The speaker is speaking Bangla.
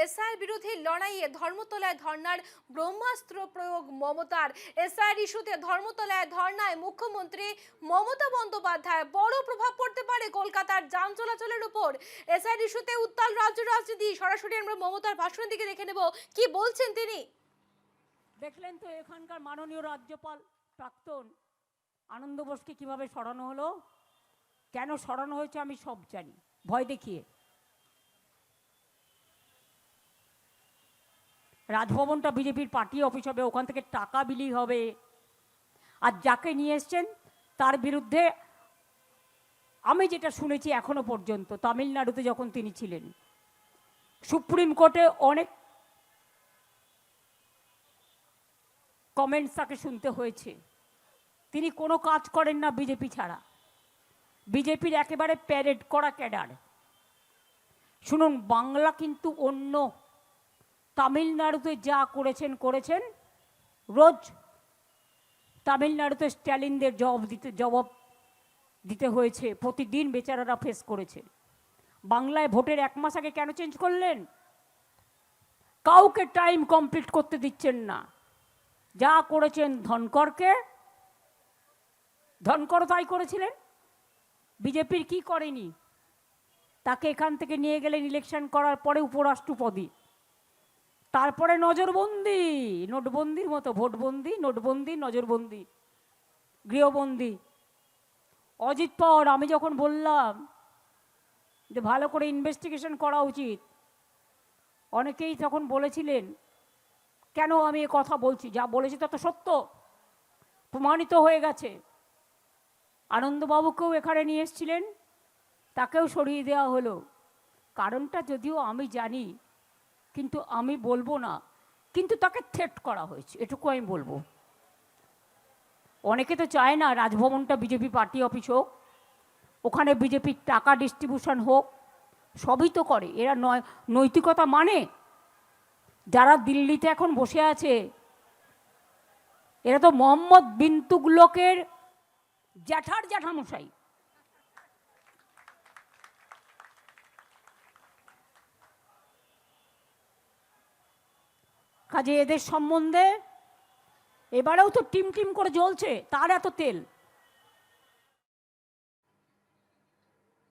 এসআইআর বিরোধী লড়াইয়ে ধর্মতলায় ধর্নার ব্রহ্মাস্ত্র প্রয়োগ মমতার। এসআইআর ইস্যুতে ধর্মতলায় ধর্নায় মুখ্যমন্ত্রী মমতা বন্দ্যোপাধ্যায়। বড় প্রভাব পড়তে পারে কলকাতার যান চলাচলের উপর। এসআইআর ইস্যুতে উত্তাল রাজ্য রাজনীতি। সরাসরি আমরা মমতার ভাষণের দিকে দেখে নেব কি বলছেন তিনি। দেখলেন তো এখানকার মাননীয় রাজ্যপাল প্রাক্তন আনন্দ বোসকে কিভাবে সরানো হলো। কেন সরানো হয়েছে আমি সব জানি, ভয় দেখিয়ে। রাজভবনটা বিজেপির পার্টি অফিস হবে, ওখান থেকে টাকা বিলি হবে। আর যাকে নিয়ে এসছেন তার বিরুদ্ধে আমি যেটা শুনেছি এখনো পর্যন্ত, তামিলনাড়ুতে যখন তিনি ছিলেন, সুপ্রিম কোর্টে অনেক কমেন্টস তাকে শুনতে হয়েছে। তিনি কোনো কাজ করেন না বিজেপি ছাড়া, বিজেপির একেবারে প্যারেড করা ক্যাডার। শুনুন, বাংলা কিন্তু অন্য। তামিলনাড়ুতে যা করেছেন রোজ তামিলনাড়ুতে স্ট্যালিনদের জবাব দিতে হয়েছে, প্রতিদিন বেচারারা ফেস করেছে। বাংলায় ভোটের 1 মাস আগে কেন চেঞ্জ করলেন? কাউকে টাইম কমপ্লিট করতে দিচ্ছেন না। যা করেছেন ধনকর তাই করেছিলেন। বিজেপির কি করেনি? তাকে এখান থেকে নিয়ে গেলেন ইলেকশন করার পরে উপরাষ্ট্রপতি, তারপরে নজরবন্দি, নোটবন্দির মতো ভোটবন্দি, নোটবন্দি, নজরবন্দি, গৃহবন্দি। অজিত পাওয়ার আমি যখন বললাম যে ভালো করে ইনভেস্টিগেশন করা উচিত, অনেকেই তখন বলেছিলেন কেন আমি এ কথা বলছি, যা বলেছি তা তো সত্য, প্রমাণিত হয়ে গেছে। আনন্দবাবুকেও এখানে নিয়ে এসেছিলেন, তাকেও সরিয়ে দেওয়া হলো। কারণটা যদিও আমি জানি, কিন্তু আমি বলবো না। কিন্তু তাকে থ্রেট করা হয়েছে, এটুকু আমি বলবো। অনেকে তো চায় না রাজভবনটা বিজেপি পার্টি অফিস হোক, ওখানে বিজেপির টাকা ডিস্ট্রিবিউশন হোক, সবই তো করে এরা। নৈতিকতা মানে যারা দিল্লিতে এখন বসে আছে, এরা তো মোহাম্মদ বিন তুগলকের জ্যাঠামশাই। কাজে এদের সম্বন্ধে এবারেও তো টিম করে জ্বলছে, তার এত তেল।